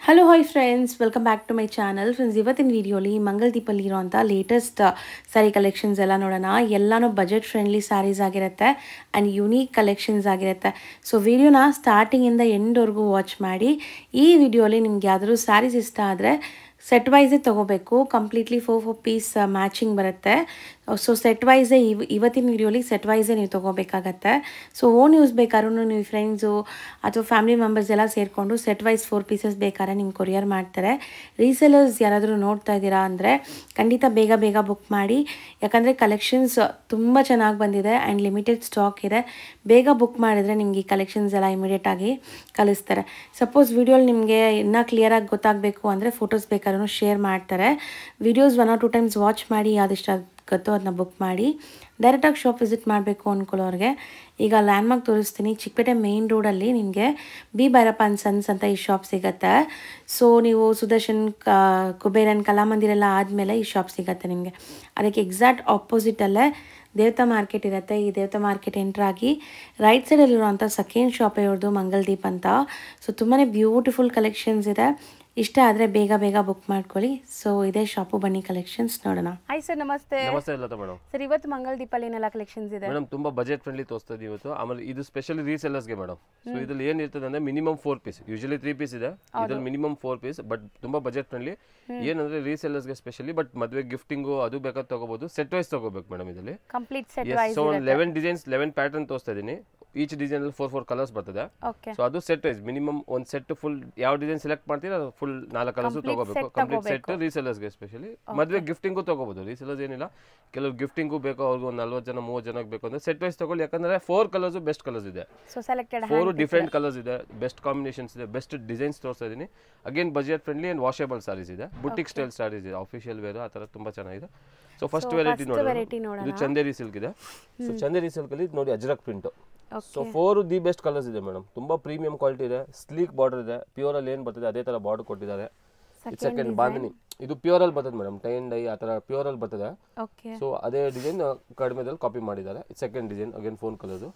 Hello hi friends, welcome back to my channel. Friends, ಇವತ್ತಿನ ವಿಡಿಯೋಲಿ ಮಂಗಲ್ದೀಪಲ್ಲಿ ಇರೋಂಥ ಲೇಟೆಸ್ಟ್ ಸ್ಯಾರಿ ಕಲೆಕ್ಷನ್ಸ್ ಎಲ್ಲ ನೋಡೋಣ. ಎಲ್ಲನೂ ಬಜೆಟ್ ಫ್ರೆಂಡ್ಲಿ ಸ್ಯಾರೀಸ್ ಆಗಿರುತ್ತೆ ಆ್ಯಂಡ್ ಯುನೀಕ್ ಕಲೆಕ್ಷನ್ಸ್ ಆಗಿರುತ್ತೆ. ಸೊ ವಿಡಿಯೋನ ಸ್ಟಾರ್ಟಿಂಗಿಂದ ಎಂಡ್ವರೆಗೂ ವಾಚ್ ಮಾಡಿ. ಈ ವಿಡಿಯೋಲಿ ನಿಮ್ಗೆ ಯಾವ್ದಾದ್ರು ಸ್ಯಾರೀಸ್ ಇಷ್ಟ ಆದರೆ ಸೆಟ್ ವೈಸೇ ತೊಗೋಬೇಕು. ಕಂಪ್ಲೀಟ್ಲಿ ಫೋರ್ ಪೀಸ್ ಮ್ಯಾಚಿಂಗ್ ಬರುತ್ತೆ. ಸೊ ಸೆಟ್ ವೈಸೇ ಇವತ್ತಿನ ವಿಡಿಯೋಲಿ ಸೆಟ್ ವೈಸೇ ನೀವು ತೊಗೋಬೇಕಾಗತ್ತೆ. ಸೊ ಓನ್ ಯೂಸ್ ಬೇಕಾದ್ರೂ ನೀವು ಫ್ರೆಂಡ್ಸು ಅಥವಾ ಫ್ಯಾಮಿಲಿ ಮೆಂಬರ್ಸ್ ಎಲ್ಲ ಸೇರಿಕೊಂಡು ಸೆಟ್ ವೈಸ್ 4 ಪೀಸಸ್ ಬೇಕಾದ್ರೆ ನಿಮ್ಗೆ ಕೊರಿಯರ್ ಮಾಡ್ತಾರೆ. ರೀಸೇಲರ್ಸ್ ಯಾರಾದರೂ ನೋಡ್ತಾ ಇದ್ದೀರಾ ಅಂದರೆ ಖಂಡಿತ ಬೇಗ ಬುಕ್ ಮಾಡಿ. ಯಾಕಂದರೆ ಕಲೆಕ್ಷನ್ಸ್ ತುಂಬ ಚೆನ್ನಾಗಿ ಬಂದಿದೆ ಆ್ಯಂಡ್ ಲಿಮಿಟೆಡ್ ಸ್ಟಾಕ್ ಇದೆ. ಬೇಗ ಬುಕ್ ಮಾಡಿದರೆ ನಿಮಗೆ ಈ ಕಲೆಕ್ಷನ್ಸ್ ಎಲ್ಲ ಇಮಿಡಿಯೇಟಾಗಿ ಕಳಿಸ್ತಾರೆ. ಸಪೋಸ್ ವಿಡಿಯೋಲಿ ನಿಮಗೆ ಇನ್ನೂ ಕ್ಲಿಯರಾಗಿ ಗೊತ್ತಾಗಬೇಕು ಅಂದರೆ ಫೋಟೋಸ್ ಬೇಕಾದ್ರೂ ಶೇರ್ ಮಾಡ್ತಾರೆ. ವಿಡಿಯೋಸ್ 1 or 2 ಟೈಮ್ಸ್ ವಾಚ್ ಮಾಡಿ ಯಾವ್ದಿಷ್ಟ ಆಗುತ್ತೋ ಅದನ್ನ ಬುಕ್ ಮಾಡಿ. ಡೈರೆಕ್ಟಾಗಿ ಶಾಪ್ ವಿಸಿಟ್ ಮಾಡಬೇಕು ಅಂದ್ಕೊಳ್ಳೋರಿಗೆ ಈಗ ಲ್ಯಾಂಡ್ಮಾರ್ಕ್ ತೋರಿಸ್ತೀನಿ. ಚಿಕ್ಕಪೇಟೆ ಮೇನ್ ರೋಡಲ್ಲಿ ನಿಮಗೆ ಬಿ ಭೈರಪ್ಪ ಆ್ಯಂಡ್ ಸನ್ಸ್ ಅಂತ ಈ ಶಾಪ್ ಸಿಗುತ್ತೆ. ಸೊ ನೀವು ಸುದರ್ಶನ್, ಕುಬೇರನ್, ಕಲಾಮಂದಿರ ಎಲ್ಲ ಆದಮೇಲೆ ಈ ಶಾಪ್ ಸಿಗುತ್ತೆ ನಿಮಗೆ. ಅದಕ್ಕೆ ಎಕ್ಸಾಕ್ಟ್ ಆಪೋಸಿಟಲ್ಲೇ ದೇವತಾ ಮಾರ್ಕೆಟ್ ಇರುತ್ತೆ. ಈ ದೇವತಾ ಮಾರ್ಕೆಟ್ ಎಂಟ್ರಾಗಿ ರೈಟ್ ಸೈಡಲ್ಲಿರುವಂಥ ಸೆಕೆಂಡ್ ಶಾಪೇ ಇವ್ರದ್ದು ಮಂಗಲ್ದೀಪ್ ಅಂತ. ಸೊ ತುಂಬಾ ಬ್ಯೂಟಿಫುಲ್ ಕಲೆಕ್ಷನ್ಸ್ ಇದೆ. ಇಷ್ಟ ಆದರೆ ಬೇಗ ಬುಕ್ ಮಾಡ್ಕೊಳ್ಳಿ. ಸೊ ಇದೇ ಶಾಪು, ಬನ್ನಿ ಕಲೆಕ್ಷನ್ಸ್ ನೋಡೋಣ. ಹಾಯ್ ಸರ್, ನಮಸ್ತೆ. ನಮಸ್ತೆ ಲತಾ ಮೇಡಮ್. ಸರ್, ಇವತ್ತು ಮಂಗಲ್ದೀಪಲ್ಲಿ ಏನೆಲ್ಲ ಕಲೆಕ್ಷನ್ಸ್ ಇದೆ ಮೇಡಮ್? ತುಂಬಾ ಬಜೆಟ್ ಫ್ರೆಂಡ್ಲಿ ತೋರಿಸ್ತಾ ಇದೀವಿ ಇವತ್ತು. ಆಮೇಲೆ ಇದು ಸ್ಪೆಷಲಿ ರೀಸೆಲ್ಲರ್ಸ್ಗೆ ಮೇಡಮ್. ಸೊ ಇದ್ರಲ್ಲಿ ಏನ್ ಇರ್ತದೆ ಅಂದ್ರೆ ಮಿನಿಮಮ್ 4 ಪೀಸ್, ಯೂಶಲಿ 3 ಪೀಸ್ ಇದೆ, ಇದ್ರಲ್ಲಿ ಮಿನಿಮಮ್ 4 ಪೀಸ್. ಬಟ್ ತುಂಬಾ ಬಜೆಟ್ ಫ್ರೆಂಡ್ಲಿ. ಏನಂದ್ರೆ ರೀಸೆಲ್ಲರ್ಸ್ಗೆ ಸ್ಪೆಷಲಿ, ಬಟ್ ಮದುವೆ ಗಿಫ್ಟಿಂಗು ಅದು ಬೇಕಾದ್ರೆ ತಗೋಬಹುದು. ಸೆಟ್ ವೈಸ್ ತಗೋಬೇಕು ಮೇಡಮ್. ಇದರಲ್ಲಿ complete set wise. So 11 designs, 11 pattern ತೋರಿಸ್ತಾ ಇದೀನಿ. ಈಚ್ ಡಿಸೈನ್ ಅಲ್ಲಿ 4 ಕಲರ್ಸ್ ಬರ್ತದೆ. ಸೊ ಅದು ಸೆಟ್ ವೈಸ್ ಮಿನಿಮಮ್ ಒಂದು ಸೆಟ್ ಫುಲ್ ಯಾವ ಡಿಸೈನ್ ಸೆಲೆಕ್ಟ್ ಮಾಡ್ತೀರಾ ಅದು ಫುಲ್ 4 ಕಲರ್ಸ್ ತಗೋಬೇಕು. ಕಂಪ್ಲೀಟ್ ಸೆಟ್ ರೀಸೆಲ್ಲರ್ಸ್ಗೆ ಸ್ಪೆಷಲಿ. ಮದುವೆ ಗಿಫ್ಟಿಂಗು ತಗೋಬಹುದು. ರೀಸೆಲ್ಲರ್ಸ್ ಏನಿಲ್ಲ, ಕೆಲವು ಗಿಫ್ಟಿಂಗು ಬೇಕು, ಅವ್ರಿಗೆ ಒಂದು 40 ಜನ 30 ಜನಕ್ಕೆ ಬೇಕು ಅಂದ್ರೆ ಸೆಟ್ ವೈಸ್ ತಗೊಳ್ಳಿ. ಯಾಕಂದ್ರೆ 4 ಕಲರ್ಸ್ ಬೆಸ್ಟ್ ಕಲರ್ಸ್ ಇದೆ. ಸೊ ಸೆಲೆಕ್ಟೆಡ್ 4 ಡಿಫರೆಂಟ್ ಕಲರ್ಸ್ ಇದೆ, ಬೆಸ್ಟ್ ಕಾಂಬಿನೇಷನ್ಸ್ ಇದೆ, ಬೆಸ್ಟ್ ಡಿಸೈನ್ಸ್ ತೋರಿಸ್ತಾ ಇದೀನಿ. Again budget friendly and washable sarees ಇದೆ, ಬುಟಿಕ್ ಸ್ಟೈಲ್ ಸಾರೀಸ್ ಇದೆ, ಆಫಿಷಿಯಲ್ ವೇರ್ ಆ ತರ ತುಂಬಾ ಚೆನ್ನಾಗಿದೆ. ಸೊ ಫಸ್ಟ್ ವೆರೈಟಿ ನೋಡಿ, ಇದು ಚಂದೇರಿ ಸಿಲ್ಕ್ ಇದೆ. ಸೊ ಚಂದೇರಿ ಸಿಲ್ಕ್ ಅಲ್ಲಿ ನೋಡಿ Ajrak print. So 4 the best colours ಇದೆ ಮೇಡಮ್. ತುಂಬಾ ಪ್ರೀಮಿಯಂ ಕ್ವಾಲಿಟಿ ಇದೆ, ಸ್ಲೀಕ್ ಬಾರ್ಡರ್ ಇದೆ, ಪ್ಯೂರ್ ಅಲ್ಲಿ ಏನ್ ಬರ್ತದೆ ಅದೇ ತರ ಬಾರ್ಡರ್ ಕೊಟ್ಟಿದ್ದಾರೆ. ಸೆಕೆಂಡ್ ಬಾಂಧನಿ ಇದು ಪ್ಯೂರ್ ಅಲ್ಲಿ ಬರ್ತದೆ ಮೇಡಮ್, ಟೈ ಅಂಡ್ ಡೈ ಆ ತರ ಪ್ಯೂರ್ ಅಲ್ಲಿ ಬರ್ತದೆ. ಸೊ ಅದೇ ಡಿಸೈನ್ ಕಡಿಮೆದಲ್ಲಿ ಕಾಪಿ ಮಾಡಿದ್ದಾರೆ. Second design again 4 colours.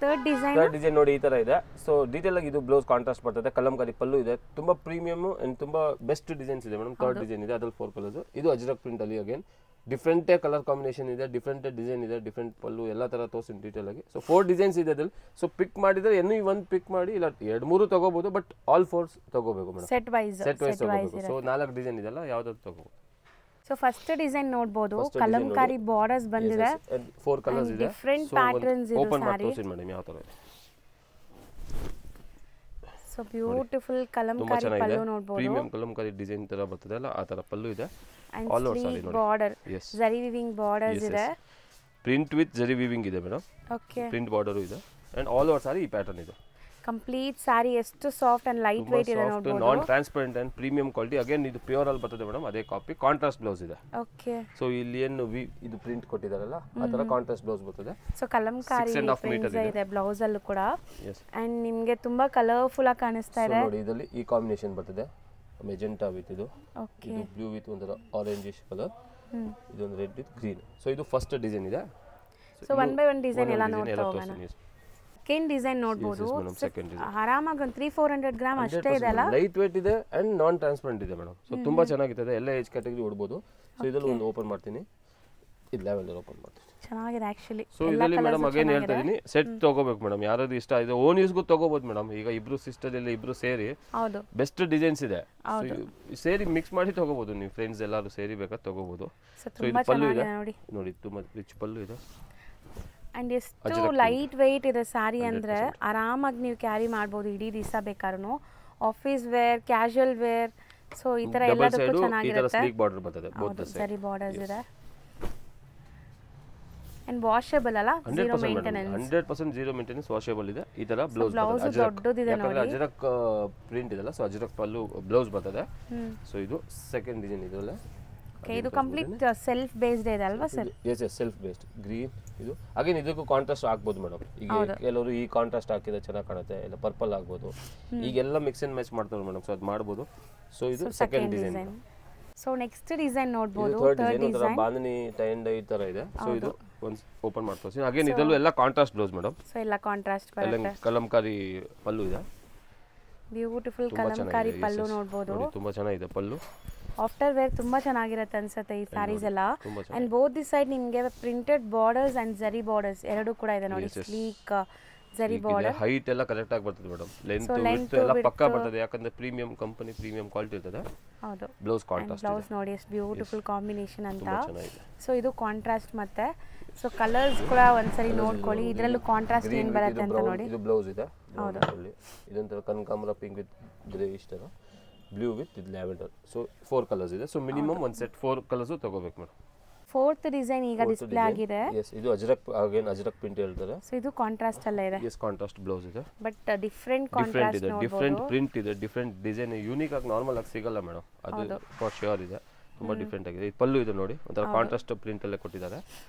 Third design ನೋಡಿ ಈ ತರ ಇದೆ. ಸೊ ಡೀಟೇಲ್ ಆಗಿ ಇದು ಬ್ಲೌಸ್ ಕಾಂಟ್ರಾಸ್ಟ್ ಬರ್ತದೆ, ಕಲಂಕಾರಿ ಪಲ್ಲು ಇದೆ, ತುಂಬಾ ಪ್ರೀಮಿಯಂ ಅಂಡ್ ತುಂಬಾ ಬೆಸ್ಟ್ ಡಿಸೈನ್ಸ್ ಇದೆ ಮೇಡಮ್. ಥರ್ಡ್ ಡಿಸೈನ್ ಇದೆ, ಅದ್ರಲ್ಲಿ 4 ಕಲರ್ಸ್. ಇದು ಅಜ್ರಕ್ ಪ್ರಿಂಟ್ ಅಲ್ಲಿ ಅಗೇನ್ ಡಿಫ್ರೆಂಟ್ ಕಲರ್ ಕಾಂಬಿನೇಷನ್ ಇದೆ, ಡಿಫ್ರೆಂಟ್ ಡಿಸೈನ್ ಇದೆ, ಡಿಫ್ರೆಂಟ್ ಪಲ್ಲು ಎಲ್ಲ ತರ ತೋರಿಸಿ ಡೀಟೇಲ್ ಆಗಿ. ಸೊ 4 ಡಿಸೈನ್ಸ್ ಇದೆ ಅದ್ರಲ್ಲಿ. ಸೊ ಪಿಕ್ ಮಾಡಿದ್ರೆ ಇನ್ನೂ ಒಂದು ಪಿಕ್ ಮಾಡಿ, ಇಲ್ಲ 2-3 ತಗೋಬಹುದು, ಬಟ್ ಆಲ್ 4 ತಗೋಬೇಕು ಮೇಡಮ್. ಸೆಟ್ ವೈಸ್ ತಗೋಬೇಕು. ಸೊ 4 ಡಿಸೈನ್ ಇದೆಲ್ಲ ಯಾವ್ದಾದ್ರು ತಗೋಬಹುದು. ಸೊ ಫಸ್ಟ್ ಡಿಸೈನ್ ನೋಡಬಹುದು, ಕಲಂಕಾರಿ ಬಾರ್ಡರ್ಸ್ ಬಂದಿದೆ, 4 ಕಲರ್ಸ್ ಇದೆ, ಡಿಫರೆಂಟ್ ಪ್ಯಾಟರ್ನ್ಸ್ ಇದೆ. ಓಪನ್ ಮಾಡಿ ತೋರಿಸಿ ಮೇಡಮ್ ಯಾವ ತರ ಇದೆ. ಸೊ ಬ್ಯೂಟಿಫುಲ್ ಕಲಂಕಾರಿ ಪಲ್ಲು ನೋಡಬಹುದು, ಪ್ರೀಮಿಯಂ ಕಲಂಕಾರಿ ಡಿಸೈನ್ ತರ ಬರ್ತದೆ ಅಲ್ಲ ಆ ತರ ಪಲ್ಲು ಇದೆ. ಆಲ್ ಓವರ್ ಸಾರಿ ನೋಡಿ, ಬಾರ್ಡರ್ ಜರಿ ವೀವಿಂಗ್ ಬಾರ್ಡರ್ಸ್ ಇದೆ, ಪ್ರಿಂಟ್ ವಿತ್ ಜರಿ ವೀವಿಂಗ್ ಇದೆ ಮೇಡಮ್. ಓಕೆ, ಪ್ರಿಂಟ್ ಬಾರ್ಡರ್ ಇದೆ ಅಂಡ್ ಆಲ್ ಓವರ್ ಸಾರಿ ಈ ಪ್ಯಾಟರ್ನ್ ಇದೆ. ಕಂಪ್ಲೀಟ್ ಸಾರಿ ಎಷ್ಟು ಸಾಫ್ಟ್ ಅಂಡ್ ಲೈಟ್ ವೇಟ್ ಇದೆ ನೋಡಬಹುದು. ನಾನ್ transparent and premium quality. Again ಇದು ಪ್ಯೂರ್ ಅಲ್ಲಿ ಬರ್ತದೆ ಮೇಡಮ್, ಅದೇ ಕಾಪಿ. ಕಾಂಟ್ರಾಸ್ಟ್ ಬ್ಲೌಸ್ ಇದೆ. ಓಕೆ, ಸೊ ಇಲ್ಲಿ ಏನು ಇದು ಪ್ರಿಂಟ್ ಕೊಟ್ಟಿದಾರಲ್ಲ ಆ ತರ ಕಾಂಟ್ರಾಸ್ಟ್ ಬ್ಲೌಸ್ ಬರ್ತದೆ. ಸೊ ಕಲಂಕಾರಿ ಪ್ರಿಂಟ್ಸ್ ಇದೆ ಬ್ಲೌಸ್ ಅಲ್ಲೂ ಕೂಡ. ಅಂಡ್ ನಿಮಗೆ ತುಂಬಾ ಕಲರ್ಫುಲ್ ಆಗಿ ಕಾಣಿಸ್ತಾ ಇದೆ ನೋಡಿ. ಇದರಲ್ಲಿ ಈ ಕಾಂಬಿನೇಷನ್ ಬರ್ತದೆ, ಮೆಜೆಂಟಾ ವಿತ್ ಇದು ಬ್ಲೂ ವಿತ್ ಒಂದರ ಆರೆಂಜಿಶ್ ಕಲರ್, ಇದೊಂದು ರೆಡ್ ವಿತ್ ಗ್ರೀನ್. ಸೊ ಇದು ಫಸ್ಟ್ ಡಿಸೈನ್ ಇದೆ. ಸೊ 1 by 1 ಡಿಸೈನ್ ಎಲ್ಲ ನೋಡ್ತಾ ಹೋಗೋಣ. ಸೆಕೆಂಡ್ ಡಿಸೈನ್ ನೋಡಬಹುದು, ಆರಾಮಾಗಿ ಒಂದು 300-400 ಗ್ರಾಮ್ ಅಷ್ಟೇ ಇದೆ ಅಲ್ಲ. ಲೈಟ್ ವೇಟ್ ಇದೆ ಅಂಡ್ ನಾನ್ ಟ್ರಾನ್ಸ್ಪರೆಂಟ್ ಇದೆ ಮೇಡಮ್. ಸೊ ತುಂಬಾ ಚೆನ್ನಾಗಿದೆ, ಎಲ್ಲ ಏಜ್ ಕ್ಯಾಟಗರಿ ಉಡಬಹುದು. ಸೊ ಇದರಲ್ಲಿ ಒಂದು ಓಪನ್ ಮಾಡ್ತೀನಿ, ಇದು ಲೆವೆಲ್ ಓಪನ್ ಮಾಡ್ತೀನಿ. ಚೆನ್ನಾಗಿದೆ ಆಕ್ಚುಲಿ. ಸೊ ಇದರಲ್ಲಿ ಮೇಡಮ್ ಅಗೇನ್ ಹೇಳ್ತಾ ಇದೀನಿ, ಸೆಟ್ ತಗೋಬೇಕು ಮೇಡಮ್. ಯಾರಾದ್ರೂ ಇಷ್ಟ ಇದೆ ಓನ್ ಯೂಸ್ಗೂ ತಗೋಬಹುದು ಮೇಡಮ್. ಈಗ ಇಬ್ರು ಸಿಸ್ಟರ್ ಇಲ್ಲ ಇಬ್ರು ಸೇರಿ ಬೆಸ್ಟ್ ಡಿಸೈನ್ಸ್ ಇದೆ, ಸೇರಿ ಮಿಕ್ಸ್ ಮಾಡಿ ತಗೋಬಹುದು. ನೀವು ಫ್ರೆಂಡ್ಸ್ ಎಲ್ಲರೂ ಸೇರಿ ಬೇಕಾದ್ರೆ ತಗೋಬಹುದು. ಸೊ ಇದು ಪಲ್ಲು ಇದೆ ನೋಡಿ, ತುಂಬಾ ರಿಚ್ ಪಲ್ಲು ಇದೆ ಅಂಡ್ ಎಷ್ಟು ಲೈಟ್ ವೇಟ್ ಇದೆ ಸಾರಿ ಅಂದ್ರೆ ಆರಾಮಾಗಿ ನೀವು ಕ್ಯಾರಿ ಮಾಡಬಹುದು ಇಡೀ ದಿವಸ ಬೇಕಾದ್ರೂ. Office wear, casual wear, so ಈ ತರ ಎಲ್ಲದಕ್ಕೂ ಚೆನ್ನಾಗಿರುತ್ತೆ. ಸ್ಲೀಕ್ ಬಾರ್ಡರ್ ಬರ್ತದೆ, ಬೋತ್ ದ ಸೈಡ್ ಸರಿ ಬಾರ್ಡರ್ಸ್ ಇದೆ ಅಂಡ್ ವಾಷೇಬಲ್ ಅಲ್ಲ, 100% ಜೀರೋ ಮೇಂಟೆನೆನ್ಸ್, ವಾಷೇಬಲ್ ಇದೆ. ಈ ತರ ಬ್ಲೌಸ್ ದೊಡ್ಡದಿದೆ ನೋಡಿ, ಅಜ್ರಕ್ ಪ್ರಿಂಟ್ ಇದೆಲ್ಲ. ಸೊ ಅಜ್ರಕ್ ಪಲ್ಲು ಬ್ಲೌಸ್ ಬರ್ತದೆ. ಸೊ ಇದು ಸೆಕೆಂಡ್ ಡಿಸೈನ್ ಇದೆಲ್ಲ. ಓಕೆ, ಇದು ಕಂಪ್ಲೀಟ್ ಸೆಲ್ಫ್ ಬೇಸ್ಡ್ ಇದೆ ಅಲ್ವಾ sir? Yes self based green. ಇದು ಅಗೇನ್ ಇದಕ್ಕೂ ಕಾಂಟ್ರಾಸ್ಟ್ ಹಾಕ್ಬೋದು ಮೇಡಮ್. ಈಗ ಕೆಲವರು ಈ ಕಾಂಟ್ರಾಸ್ಟ್ ಹಾಕಿದ್ರೆ ಚೆನ್ನಾಗಿ ಕಾಣುತ್ತೆ, ಇಲ್ಲ ಪರ್ಪಲ್ ಆಗ್ಬೋದು. ಈಗೆಲ್ಲ ಮಿಕ್ಸ್ ಅಂಡ್ ಮ್ಯಾಚ್ ಮಾಡ್ತಾರೆ ಮೇಡಮ್. ಸೊ ಅದು ಮಾಡ್ಬೋದು. ಸೊ ಇದು second design. So next design ನೋಡಬಹುದು, third design bandhani tie and dye ತರ ಇದೆ. ಸೊ ಇದು ಒಂದು ಓಪನ್ ಮಾಡ್ತೀವಿ. ಅಗೇನ್ ಇದರಲ್ಲೂ ಎಲ್ಲ ಕಾಂಟ್ರಾಸ್ಟ್ ಬ್ಲೌಸ್ ಮೇಡಮ್. ಸೊ ಎಲ್ಲ ಕಾಂಟ್ರಾಸ್ಟ್ ಬರುತ್ತೆ, ಕಲಂಕಾರಿ ಪಲ್ಲು ಇದೆ. ಬ್ಯೂಟಿಫುಲ್ ಕಲಂಕಾರಿ ಪಲ್ಲು ನೋಡ್ಬೋದು. ತುಂಬಾ ಚೆನ್ನಾಗಿದೆ ಪಲ್ಲು. ಆಫ್ಟರ್ ವೇರ್ ತುಂಬಾ ಚೆನ್ನಾಗಿರುತ್ತೆ ಅನ್ಸುತ್ತೆ ಈ ಸ್ಯಾರೀಸ್ ಎಲ್ಲ. ಅಂಡ್ ಬೋತ್ ದಿ ಸೈಡ್ ನಿಮಗೆ ಪ್ರಿಂಟೆಡ್ ಬಾರ್ಡರ್ಸ್ ಅಂಡ್ ಜರಿ ಬಾರ್ಡರ್ಸ್ ಎರಡು ಕೂಡ ಇದೆ ನೋಡಿ. ಸ್ಲೀಕ್ ಜರಿ ಬಾರ್ಡರ್. ಹೈಟ್ ಎಲ್ಲ ಕರೆಕ್ಟ್ ಆಗಿ ಬರ್ತದೆ ಮೇಡಮ್. ಲೆಂತ್ ಎಲ್ಲ ಪಕ್ಕಾ ಬರ್ತದೆ, ಯಾಕಂದ್ರೆ ಪ್ರೀಮಿಯಂ ಕಂಪನಿ ಪ್ರೀಮಿಯಂ ಕ್ವಾಲಿಟಿ ಇರ್ತದೆ. ಹೌದು. Blouse contrast. ಬ್ಲೌಸ್ ನೋಡಿ ಎಷ್ಟು ಬ್ಯೂಟಿಫುಲ್ ಕಾಂಬಿನೇಷನ್ ಅಂತ. ಸೊ ಇದು ಕಾಂಟ್ರಾಸ್ಟ್ ಮತ್ತೆ ಸೊ ಕಲರ್ಸ್ ಕೂಡ ಒಂದ್ಸರಿ ನೋಡ್ಕೊಳ್ಳಿ. ಇದರಲ್ಲೂ ಕಾಂಟ್ರಾಸ್ಟ್ ಏನು ಬರುತ್ತೆ ಅಂತ ನೋಡಿ. ಇದು ಬ್ಲೌಸ್ ಇದೆ. ಹೌದು. ಇದೊಂಥರ ಕನಕಾಂಬರ ಪಿಂಕ್ ವಿತ್ ಗ್ರೇ ಇಷ್ಟರ, ಬ್ಲೂ ವಿತ್ ಇದು ಲ್ಯಾವೆಂಡರ್. ಸೊ 4 ಕಲರ್ಸ್ ಇದೆ. ಸೊ ಮಿನಿಮಮ್ ಒಂದು ಸೆಟ್ 4 ಕಲರ್ಸ್ ತಗೋಬೇಕು ಮೇಡಮ್. ಫೋರ್ತ್ ಡಿಸೈನ್ ಈಗ ಡಿಸ್ಪ್ಲೇ ಆಗಿದೆ. ಎಸ್, ಇದು ಅಜರಕ್ ಅಗೇನ್ ಅಜರಕ್ ಪ್ರಿಂಟ್ ಹೇಳ್ತಾರೆ. ಸೊ ಇದು ಕಾಂಟ್ರಾಸ್ಟ್ ಅಲ್ಲ ಇದೆ. ಎಸ್, ಕಾಂಟ್ರಾಸ್ಟ್ ಬ್ಲೌಸ್ ಇದೆ. ಬಟ್ ಡಿಫರೆಂಟ್ ಕಾಂಟ್ರಾಸ್ಟ್ ಇದೆ, ಡಿಫರೆಂಟ್ ಪ್ರಿಂಟ್ ಇದೆ, ಡಿಫರೆಂಟ್ ಡಿಸೈನ್. ಯೂನಿಕ್ ಆಗಿ ನಾರ್ಮಲ್ ಆಗಿ ಸಿಗಲ್ಲ ಮೇಡಮ್. ಅದು ಫಾರ್ ಶ್ಯೂರ್ ಇದೆ. ತುಂಬಾ ಡಿಫರೆಂಟ್ ಆಗಿದೆ. ಇದು ಪಲ್ಲು ಇದೆ ನೋಡಿ, ಒಂಥರ ಕಾಂಟ್ರಾಸ್ಟ್ ಪ್ರಿಂಟ್ ಅಲ್ಲೇ ಕೊಟ್ಟಿದ್ದಾರೆ.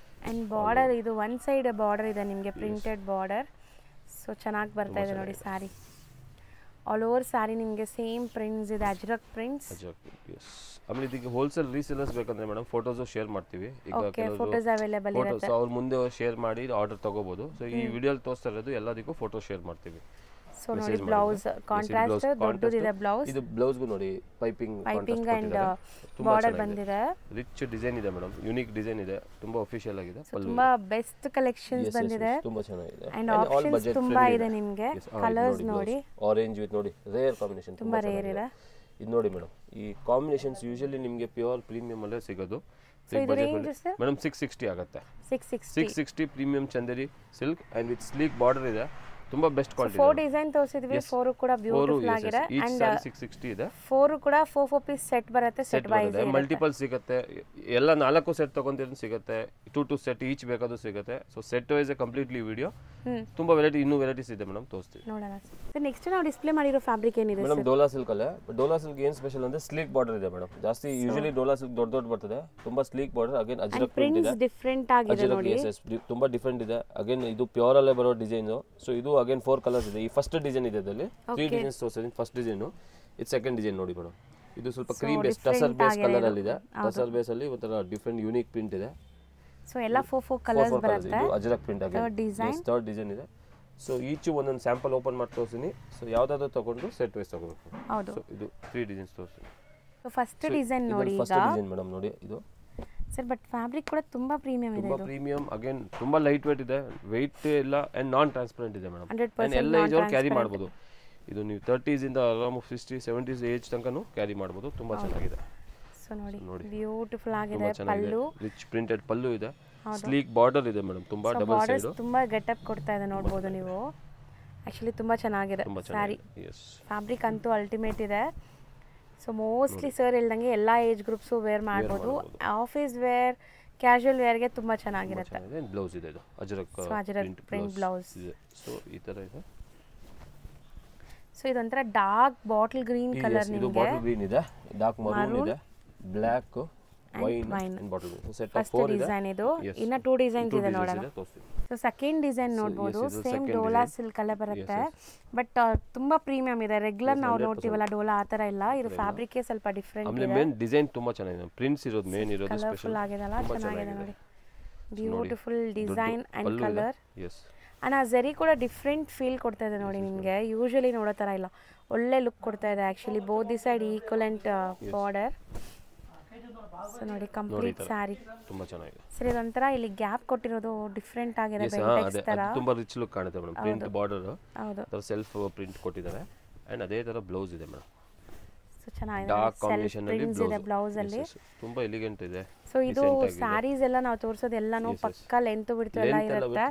ಅಂಡ್ ಬಾರ್ಡರ್ ಇದು ಒನ್ ಸೈಡ್ ಬಾರ್ಡರ್ ಇದೆ ನಿಮಗೆ, ಪ್ರಿಂಟೆಡ್ ಬಾರ್ಡರ್. ಸೊ ಚೆನ್ನಾಗಿ ಬರ್ತಾ ಇದೆ ನೋಡಿ ಸ್ಯಾರಿ. ಆಲ್ ಓವರ್ ಸ್ಯಾರಿ ನಿಮಗೆ ಸೇಮ್ ಪ್ರಿಂಟ್ಸ್ ಇದೆ, ಅಜ್ರಕ್ ಪ್ರಿಂಟ್ಸ್. ಎಸ್. ಆಮೇಲೆ ಇದಕ್ಕೆ ಹೋಲ್ಸೇಲ್ ರೀಸೇಲರ್ಸ್ ಬೇಕಂದ್ರೆ ಮೇಡಮ್ ಫೋಟೋಸ್ ಶೇರ್ ಮಾಡ್ತೀವಿ. ಈಗ ಫೋಟೋಸ್ ಅವೈಲೇಬಲ್ ಇರುತ್ತೆ. ಅವ್ರು ಮುಂದೆ ಶೇರ್ ಮಾಡಿ ಆರ್ಡರ್ ತಗೋಬಹುದು. ಸೊ ಈ ವಿಡಿಯೋಲಿ ತೋರಿಸ್ತಾ ಇರೋದು ಎಲ್ಲದಕ್ಕೂ ಫೋಟೋ ಶೇರ್ ಮಾಡ್ತೀವಿ. ಸೊ ನೋಡಿ ಬ್ಲೌಸ್ ಕಾಂಟ್ರಾಸ್ಟ್ ದೊಡ್ಡದಿದೆ ಬ್ಲೌಸ್. ಇದು ಬ್ಲೌಸ್ ಗೂ ನೋಡಿ ಪೈಪಿಂಗ್ ಅಂಡ್ ಬಾರ್ಡರ್ ಬಂದಿದೆ. ರಿಚ್ ಡಿಸೈನ್ ಇದೆ ಮೇಡಮ್, ಯೂನಿಕ್ ಡಿಸೈನ್ ಇದೆ, ತುಂಬಾ ಅಫಿಷಿಯಲ್ ಆಗಿದೆ. ತುಂಬಾ ಬೆಸ್ಟ್ ಕಲೆಕ್ಷನ್ಸ್ ಬಂದಿದೆ. ತುಂಬಾ ಚೆನ್ನಾಗಿದೆ. ಅಂಡ್ ಆಪ್ಷನ್ಸ್ ತುಂಬಾ ಇದೆ ನಿಮಗೆ. ಕಲರ್ಸ್ ನೋಡಿ, ಆರೆಂಜ್ ವಿತ್ ನೋಡಿ ರೇರ್ ಕಾಂಬಿನೇಷನ್, ತುಂಬಾ ರೇರ್ ಇದೆ. ಇದು ನೋಡಿ ಮೇಡಮ್, ಈ ಕಾಂಬಿನೇಷನ್ಸ್ ಯೂಶುವಲಿ ನಿಮಗೆ ಪ್ಯೂರ್ ಪ್ರೀಮಿಯಂ ಅಲ್ಲೇ ಸಿಗೋದು. ಮೇಡಮ್ 660 ಆಗುತ್ತೆ. 660 premium Chanderi silk and with sleek border ಇದೆ. ತುಂಬಾ ಬೆಸ್ಟ್ ಕ್ವಾಲಿಟಿ. 4 ಡಿಸೈನ್ ತೋರಿಸಿದ್ವಿ, 4 ಕೂಡ ಬ್ಯೂಟಿಫುಲ್ ಆಗಿದೆ. ಅಂಡ್ 660 ಇದೆ. 4 ಕೂಡ 4 ಪೀಸ್ ಸೆಟ್ ಬರುತ್ತೆ. ಸೆಟ್ ವೈಸ್ ಇದೆ, ಮಲ್ಟಿಪಲ್ ಸಿಗುತ್ತೆ. ಎಲ್ಲ 4 ಸೆಟ್ ತಗೊಂಡಿರೋದು ಸಿಗುತ್ತೆ. 2 ಸೆಟ್ ಈಚ್ ಬೇಕಾದ್ರೂ ಸಿಗುತ್ತೆ. So set wise completely video. ತುಂಬಾ ವೆರೈಟಿ, ಇನ್ನೂ ವೆರೈಟೀಸ್ ಇದೆ ಮೇಡಮ್, ತೋರಿಸ್ತೀವಿ ನೋಡೋಣ. ಸರ್ ನೆಕ್ಸ್ಟ್ ನಾವು ಡಿಸ್ಪ್ಲೇ ಮಾಡಿರೋ ಫ್ಯಾಬ್ರಿಕ್ ಏನಿದೆ ಮೇಡಮ್? ಡೋಲಾ ಸಿಲ್ಕ್ ಅಲ್ಲೇ. ಡೋಲಾ ಸಿಲ್ಕ್ ಏನು ಸ್ಪೆಷಲ್ ಅಂದ್ರೆ ಸ್ಲೀಕ್ ಬಾರ್ಡರ್ ಇದೆ ಮೇಡಮ್. ಜಾಸ್ತಿ ಯೂಶುವಲಿ ಡೋಲಾ ಸಿಲ್ಕ್ ದೊಡ್ಡ ಬರ್ತದೆ, ತುಂಬಾ sleek border. Again Ajrak print ಇದೆ, ಡಿಫರೆಂಟ್ ಆಗಿದೆ ನೋಡಿ. ತುಂಬಾ ಡಿಫರೆಂಟ್ ಇದೆ. ಅಗೇನ್ ಇದು ಪ್ಯೂರ್ ಅಲ್ಲೇ ಬರೋ ಡಿಸೈನ್. ಸೊ ಇದು ಅಗೇನ್ 4 ಕಲರ್ಸ್ ಇದೆ. ಈ ಫಸ್ಟ್ ಡಿಸೈನ್ ಇದೆ, ಅದರಲ್ಲಿ 3 ಡಿಸೈನ್ಸ್ ತೋರಿಸಿದ್ದೀನಿ. ಫಸ್ಟ್ ಡಿಸೈನ್, ಇದು ಸೆಕೆಂಡ್ ಡಿಸೈನ್ ನೋಡಿ ಮೇಡಮ್. ಇದು ಸ್ವಲ್ಪ cream base tussar base colour ಅಲ್ಲಿ ಇದೆ. ಟಸರ್ ಬೇಸ್ ಅಲ್ಲಿ ಒಂಥರ ಡಿಫರೆಂಟ್ ಯೂನಿಕ್ ಪ್ರಿಂಟ್ ಇದೆ. ಸೊ ಎಲ್ಲ 4 ಕಲರ್ಸ್ ಬರುತ್ತೆ. ಇದು ಅಜರಕ್ ಪ್ರಿಂಟ್ ಆಗಿದೆ. ಥರ್ಡ್ ಡಿಸೈನ್ ಇದೆ. ಸೊ ಈಚ್ ಒಂದೊಂದು ಸ್ಯಾಂಪಲ್ ಓಪನ್ ಮಾಡಿ ತೋರಿಸ್ತೀನಿ. ಸೊ ಯಾವ್ದಾದ್ರು ತಗೊಂಡು ಸೆಟ್ ವೈಸ್ ತಗೋಬೇಕು. ಸೊ ಇದು 3 ಡಿಸೈನ್ಸ್ ತೋರಿಸ್ತೀನಿ. ಸೊ ಫಸ್ಟ್ ಡಿಸೈನ್ ನೋಡಿ, ಈಗ ಫಸ್ಟ್ ಡಿಸೈನ್ ಮೇಡಮ್ ನೋಡಿ ಇದು. ಸರ್ ಬಟ್ ಫ್ಯಾಬ್ರಿಕ್ ಕೂಡ ತುಂಬಾ ಪ್ರೀಮಿಯಂ ಇದೆ. ತುಂಬಾ ಪ್ರೀಮಿಯಂ, ಅಗೇನ್ ತುಂಬಾ ಲೈಟ್ ವೇಟ್ ಇದೆ, ವೆಯ್ಟ್ ಇಲ್ಲ ಅಂಡ್ ನಾನ್ ಟ್ರಾನ್ಸ್ಪರೆಂಟ್ ಇದೆ ಮೇಡಮ್. ಅಂಡ್ ಎಲ್ಲ ಏಜ್ ಅವರು ಕ್ಯಾರಿ ಮಾಡಬಹುದು. ಇದು ನೀವು 30s ಇಂದ ಅರೌಂಡ್ 60, 70s ಏಜ್ ತನಕನೂ ಕ್ಯಾರಿ ಮಾಡಬಹುದು. ತುಂಬಾ ಚೆನ್ನಾಗಿದೆ. ಸೊ ನೋಡಿ ಬ್ಯೂಟಿಫುಲ್ ಆಗಿದೆ. ಪಲ್ಲು ರಿಚ್ ಪ್ರಿಂಟೆಡ್ ಪಲ್ಲು ಇದೆ, ಸ್ಲೀಕ್ ಬಾರ್ಡರ್ ಇದೆ ಮೇಡಮ್. ತುಂಬಾ ಡಬಲ್ ಸೈಡ್, ತುಂಬಾ ಗೆಟಪ್ ಕೊಡ್ತಾ ಇದೆ, ನೋಡಬಹುದು ನೀವು. ಆಕ್ಚುಲಿ ತುಂಬಾ ಚೆನ್ನಾಗಿದೆ ಸ್ಯಾರಿ. ಫ್ಯಾಬ್ರಿಕ್ ಅಂತೂ ಅಲ್ಟಿಮೇಟ್ ಇದೆ. ಸೊ ಮೋಸ್ಟ್ಲಿ ಸರ್ ಹೇಳ್ದಂಗೆ ಎಲ್ಲ ಏಜ್ ಗ್ರೂಪ್ಸು ವೇರ್ ಮಾಡ್ಬೋದು. ಆಫೀಸ್ ವೇರ್, ಕ್ಯಾಶುವಲ್ ವೇರ್ಗೆ ತುಂಬ ಚೆನ್ನಾಗಿರುತ್ತೆ. ಬ್ಲೌಸ್ ಇದೆ, ಇದು ಅಜರಕ್ ಪ್ರಿಂಟ್ ಬ್ಲೌಸ್. ಸೊ ಈ ತರ ಇದೆ. ಸೊ ಇದೊಂಥರ ಡಾರ್ಕ್ ಬಾಟಲ್ ಗ್ರೀನ್ ಕಲರ್. ಇದು ಬಾಟಲ್ ಗ್ರೀನ್ ಇದೆ, ಡಾರ್ಕ್ ಮರೂನ್ ಇದೆ, black, wine and bottle green. Set of 4 ಇದೆ. ಡಿಸೈನ್ ಇದು. ಇನ್ನ 2 ಡಿಸೈನ್ಸ್ ಇದೆ ನೋಡೋಣ. ಸೊ ಸೆಕೆಂಡ್ ಡಿಸೈನ್ ನೋಡಬಹುದು. ಸೇಮ್ ಡೋಲಾ ಸಿಲ್ಕ್ ಅಲ್ಲೇ ಬರುತ್ತೆ, ಬಟ್ ತುಂಬಾ ಪ್ರೀಮಿಯಂ ಇದೆ. ರೆಗ್ಯುಲರ್ ನಾವು ನೋಡ್ತೀವಲ್ಲ ಡೋಲಾ ಆ ತರ ಇಲ್ಲ. ಇದು ಫ್ಯಾಬ್ರಿಕ್ ಸ್ವಲ್ಪ ಡಿಫರೆಂಟ್ ಇದೆ. ಮೇನ್ ಡಿಸೈನ್ ತುಂಬಾ ಚೆನ್ನಾಗಿದೆ. ಪ್ರಿಂಟ್ಸ್ ಇರೋದು ಮೇನ್ ಇರೋದು ಸ್ಪೆಷಲ್ ಆಗಿದೆಲ್ಲ, ಚೆನ್ನಾಗಿದೆ ನೋಡಿ. Beautiful design and colour. Yes. And ಆ ಜರಿ ಕೂಡ ಡಿಫ್ರೆಂಟ್ ಫೀಲ್ ಕೊಡ್ತಾ ಇದೆ ನೋಡಿ ನಿಮಗೆ. ಯೂಶುವಲಿ ನೋಡೋ ಥರ ಇಲ್ಲ, ಒಳ್ಳೆ ಲುಕ್ ಕೊಡ್ತಾ ಇದೆ. Actually both the side equivalent border. So ನೋಡಿ ಕಂಪ್ಲೀಟ್ ಸ್ಯಾರಿ ತುಂಬಾ ಚೆನ್ನಾಗಿದೆ. ಸರ್ ಇದೊಂಥರ ಇಲ್ಲಿ ಗ್ಯಾಪ್ ಕೊಟ್ಟಿರೋದು ಡಿಫ್ರೆಂಟ್ ಆಗಿದೆ. ತುಂಬಾ ರಿಚ್ ಲುಕ್ ಕಾಣುತ್ತೆ ಮೇಡಮ್. ಪ್ರಿಂಟ್ ಬಾರ್ಡರ್, ಹೌದು, ಸೆಲ್ಫ್ ಪ್ರಿಂಟ್ ಕೊಟ್ಟಿದ್ದಾರೆ. ಅಂಡ್ ಅದೇ ತರ ಬ್ಲೌಸ್ ಇದೆ ಮೇಡಮ್. ಸೊ ಚೆನ್ನಾಗಿದೆ. ಡಾರ್ಕ್ ಕಾಂಬಿನೇಷನ್ ಅಲ್ಲಿ ಬ್ಲೌಸ್ ಅಲ್ಲಿ ತುಂಬಾ ಎಲಿಗೆಂಟ್ ಇದೆ. ಸೊ ಇದು ಸ್ಯಾರೀಸ್ ಎಲ್ಲ ನಾವು ತೋರಿಸೋದು ಎಲ್ಲಾನು ಪಕ್ಕಾ ಲೆಂತ್ ಬಿಡ್ತು ಎಲ್ಲ ಇರುತ್ತೆ.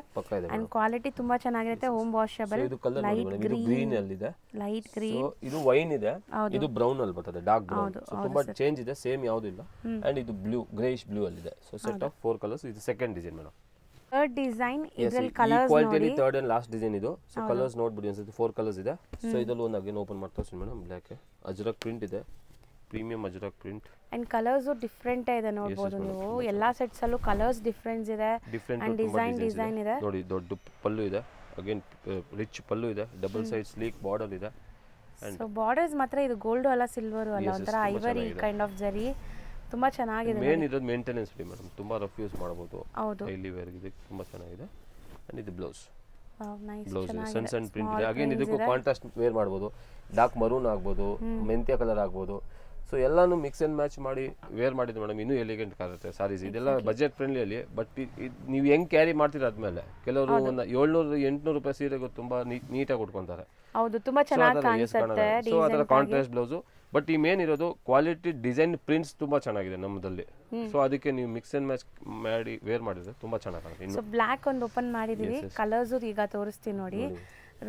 ಅಂಡ್ ಕ್ವಾಲಿಟಿ ತುಂಬಾ ಚೆನ್ನಾಗಿರುತ್ತೆ. Home washable. ಲೈಟ್ ಗ್ರೀನ್ ಅಲ್ಲಿ ಇದೆ, ಲೈಟ್ ಗ್ರೀನ್. ಇದು ವೈನ್ ಇದೆ, ಇದು ಬ್ರೌನ್ ಅಲ್ಲಿ ಬರ್ತದೆ, ಡಾರ್ಕ್ ಬ್ರೌನ್. ಸೊ ತುಂಬಾ ಚೇಂಜ್ ಇದೆ, ಸೇಮ್ ಯಾವುದು ಇಲ್ಲ. ಅಂಡ್ ಇದು ಬ್ಲೂ, ಗ್ರೇಯಿಶ್ ಬ್ಲೂ ಅಲ್ಲಿ ಇದೆ. So set of 4 colours. ಇದು second design madam. Third design ಇದರಲ್ಲಿ ಕಲರ್ಸ್ ನೋಡಿ. ಥರ್ಡ್ ಅಂಡ್ ಲಾಸ್ಟ್ ಡಿಸೈನ್ ಇದು. ಸೊ ಕಲರ್ಸ್ ನೋಡ್ಬಿಡಿ ಅನ್ಸುತ್ತೆ. 4 ಕಲರ್ಸ್ ಇದೆ. ಸೊ ಇದರಲ್ಲಿ ಒಂದು ಅಗೇನ್ ಓಪನ್ ಮಾಡ್ತಾ ಇದ್ದೀನಿ ಮೇಡಮ್. ಬ್ಲ್ಯಾಕ್ ಅಜರಕ್ ಪ್ರಿಂಟ್ ಇದೆ, premium Ajrakh print. And colours different ಇದೆ ನೋಡಬಹುದು ನೀವು. ಎಲ್ಲಾ ಸೆಟ್ಸ್ ಅಲ್ಲೂ ಕಲರ್ಸ್ ಡಿಫರೆನ್ಸ್ ಇದೆ. ಅಂಡ್ ಡಿಸೈನ್ ಇದೆ ನೋಡಿ. ದೊಡ್ಡ ಪಲ್ಲು ಇದೆ, ಅಗೇನ್ ರಿಚ್ ಪಲ್ಲು ಇದೆ, ಡಬಲ್ ಸೈಡ್ ಸ್ಲೀಕ್ ಬಾರ್ಡರ್ ಇದೆ. ಸೊ ಬಾರ್ಡರ್ಸ್ ಮಾತ್ರ ಇದು ಗೋಲ್ಡ್ ಅಲ್ಲ ಸಿಲ್ವರ್ ಅಲ್ಲ, ಒಂಥರ ಐವರಿ ಕೈಂಡ್ ಆಫ್ ಜರಿ. ತುಂಬಾ ಚೆನ್ನಾಗಿದೆ. ಮೇನ್ ಇರೋದು ಮೇಂಟೆನೆನ್ಸ್ ಫ್ರೀ ಮೇಡಮ್. ತುಂಬಾ ರಫ್ ಯೂಸ್ ಮಾಡಬಹುದು. ಹೌದು, ಡೈಲಿ ವೇರ್ ಗೆ ತುಂಬಾ ಚೆನ್ನಾಗಿದೆ. ಅಂಡ್ ಇದು ಬ್ಲೌಸ್. ನೈಸ್ ಬ್ಲೌಸ್ ಸಣ್ಣ ಚೆನ್ನಾಗಿದೆ ಸಣ್ಣ ಪ್ರಿಂಟ್ ಇದೆ. ಅಗೇನ್ ಇದಕ್ಕೂ ಕಾಂಟ್ರಾಸ್ಟ್ ವೇರ್ ಮಾಡ್ಬೋದು, ಡಾರ್ಕ್ ಮರೂನ್ ಆಗ್ಬೋದು, ಮೆಂತ್ಯ ಕಲರ್ ಆಗ್ಬೋದು. ಸೊ ಎಲ್ಲಾನು ಮಿಕ್ಸ್ ಅಂಡ್ ಮ್ಯಾಚ್ ಮಾಡಿ ವೇರ್ ಮಾಡಿದ್ದು ಮೇಡಮ್, ಇನ್ನೂ ಎಲಿಗೆಂಟ್ ಕಾಣುತ್ತೆ ಸಾರೀಸ್. ಇದೆಲ್ಲ ಬಜೆಟ್ ಫ್ರೆಂಡ್ಲಿಯಲ್ಲಿ, ಬಟ್ ನೀವು ಹೆಂಗ್ ಕ್ಯಾರಿ ಮಾಡ್ತೀರ ಆದ್ಮೇಲೆ ಕೆಲವರು ಒಂದು 700-800 ರೂಪಾಯಿ ಸೀರೆಗೂ ತುಂಬಾ ನೀಟಾಗಿ ಉಟ್ಕೊಂತಾರೆ. ಹೌದು ತುಂಬಾ ಚೆನ್ನಾಗಿ ಕಾಣಿಸುತ್ತೆ. ಸೊ ಅದರ ಕಾಂಟ್ರಾಸ್ಟ್ ಬ್ಲೌಸು, ಬಟ್ ಈ ಮೇನ್ ಇರೋದು ಕ್ವಾಲಿಟಿ ಡಿಸೈನ್ ಪ್ರಿಂಟ್ಸ್ ತುಂಬಾ ಚೆನ್ನಾಗಿದೆ ನಮ್ಮದಲ್ಲಿ. ಸೊ ಅದಕ್ಕೆ ನೀವು ಮಿಕ್ಸ್ ಅಂಡ್ ಮ್ಯಾಚ್ ಮಾಡಿ ವೇರ್ ಮಾಡಿದ್ರೆ ತುಂಬಾ ಚೆನ್ನಾಗಿ ಕಾಣುತ್ತೆ. ಸೊ ಬ್ಲಾಕ್ ಒಂದು ಓಪನ್ ಮಾಡಿದೀವಿ, ಕಲರ್ಸ್ ಈಗ ತೋರಿಸ್ತೀನಿ ನೋಡಿ.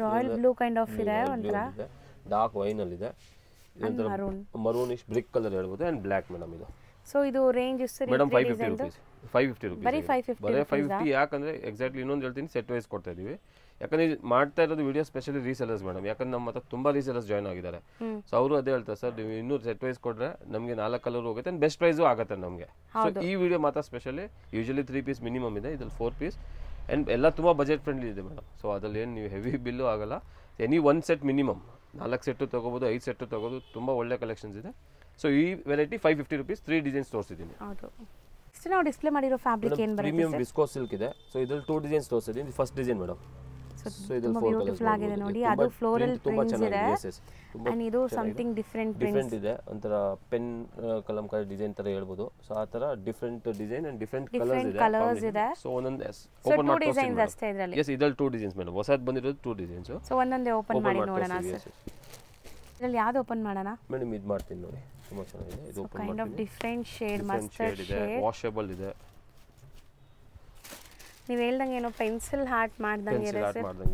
ರಾಯಲ್ ಬ್ಲೂ ಕೈಂಡ್ ಆಫ್ ಇದೆ, ಒಂಥರ ಡಾರ್ಕ್ ವೈನ್ ಅಲ್ಲಿ ಇದೆ, ಮರೂನಿಶ್ ಬ್ರಿಕ್ ಕಲರ್ ಹೇಳ್ಬೋದು, ಅಂಡ್ ಬ್ಲಾಕ್ ಮೇಡಮ್ ಇದು. ಸೊ ಇದು ರೇಂಜ್ ಎಷ್ಟು ಮೇಡಮ್ 550 rupees. 550 rupees ಬರೀ 550. ಯಾಕಂದ್ರೆ ಎಕ್ಸಾಕ್ಟ್ಲಿ ಇನ್ನೊಂದು ಹೇಳ್ತೀನಿ, ಸೆಟ್ ವೈಸ್ ಕೊಡ್ತಾ ಇದೀವಿ. ಯಾಕಂದ್ರೆ ಮಾಡ್ತಾ ಇರೋದು ವಿಡಿಯೋ ಸ್ಪೆಷಲಿ ರೀಸೆಲರ್ಸ್ ಮೇಡಮ್, ಯಾಕಂದ್ರೆ ನಮ್ಮ ಹತ್ರ ತುಂಬಾ ರೀಸೆಲರ್ಸ್ ಜಾಯ್ನ್ ಆಗಿದ್ದಾರೆ. ಸೊ ಅವರು ಅದೇ ಹೇಳ್ತಾರೆ, ಸರ್ ನೀವು ಇನ್ನೂ ಸೆಟ್ ವೈಸ್ ಕೊಟ್ರೆ ನಮಗೆ 4 ಕಲರ್ ಹೋಗುತ್ತೆ, ಬೆಸ್ಟ್ ಪ್ರೈಸು ಆಗುತ್ತೆ ನಮಗೆ. ಸೊ ಈ ವಿಡಿಯೋ ಮಾತ್ರ ಸ್ಪೆಷಲಿ, ಯೂಶಲಿ 3 ಪೀಸ್ ಮಿನಿಮಮ್ ಇದೆ, ಇದ್ರಲ್ಲಿ 4 ಪೀಸ್, ಅಂಡ್ ಎಲ್ಲ ತುಂಬಾ ಬಜೆಟ್ ಫ್ರೆಂಡ್ಲಿ ಇದೆ ಮೇಡಮ್. ಸೊ ಅದ್ರಲ್ಲಿ ಏನು ನೀವು ಹೆವಿ ಬಿಲ್ಲು ಆಗಲ್ಲ. ಎನಿ 1 ಸೆಟ್ ಮಿನಿಮಮ್ 4 ಸೆಟ್ಟು ತಗೋಬಹುದು, 5 ಸೆಟ್ಟು ತಗೋಬಹುದು, ತುಂಬಾ ಒಳ್ಳೆ ಕಲೆಕ್ಷನ್ಸ್ ಇದೆ. ಸೊ ಈ ವೆರೈಟಿ 550 rupees, 3 ಡಿಸೈನ್ಸ್ ತೋರಿಸಿದ್ದೀನಿ. ಹೌದು. ನೆಕ್ಸ್ಟ್ ನಾವು ಡಿಸ್ಪ್ಲೇ ಮಾಡಿರೋ ಫ್ಯಾಬ್ರಿಕ್ ಏನು ಬರುತ್ತೆ? ಪ್ರೀಮಿಯಂ ವಿಸ್ಕೋಸ್ ಸಿಲ್ಕ್ ಇದೆ. ಸೊ ಇದ್ರಲ್ಲಿ 2 ಡಿಸೈನ್ಸ್ ತೋರಿಸಿದ್ದೀನಿ. ಇದು ಫಸ್ಟ್ ಡಿಸೈನ್ ಮೇಡಮ್. ಸೊ ಇದರಲ್ಲಿ 4 ಕಲರ್ಸ್ ಆಗಿದೆ ನೋಡಿ, ಅದು ಫ್ಲೋರಲ್ ಪ್ರಿಂಟ್ಸ್ ಇದೆ, ಅಂಡ್ ಇದು ಸಮಥಿಂಗ್ ಡಿಫರೆಂಟ್ ಇದೆ, ಒಂತರ ಪೆನ್ ಕಲಂಕಾರಿ ಡಿಸೈನ್ ತರ ಹೇಳ್ಬೋದು. ಸೊ ಆ ತರ different design and different colours ಇದೆ. ಸೊ ಒಂದೊಂದು ಓಪನ್ ಮಾಡಿ ಡಿಸೈನ್ಸ್ ಅಷ್ಟೇ ಇದರಲ್ಲಿ. ಎಸ್, ಇದರಲ್ಲಿ 2 ಡಿಸೈನ್ಸ್ ಮೇಡಮ್, ಹೊಸದು ಬಂದಿರೋದು 2 ಡಿಸೈನ್ಸ್. ಸೊ ಒಂದೊಂದೇ ಓಪನ್ ಮಾಡಿ ನೋಡೋಣ ಸರ್. ಇದರಲ್ಲಿ ಯಾವುದು ಓಪನ್ ಮಾಡೋಣ ಮೇಡಮ್? ಇದು ಮಾಡ್ತೀನಿ ನೋಡಿ, ತುಂಬಾ ಚೆನ್ನಾಗಿದೆ. ಇದು open kind of different shade, mustard shade, washable ಇದೆ. ನೀವು ಹೇಳ್ದಂಗೆ ಏನೋ ಪೆನ್ಸಿಲ್ ಹಾರ್ಟ್ ಮಾಡ್ದಂಗೆ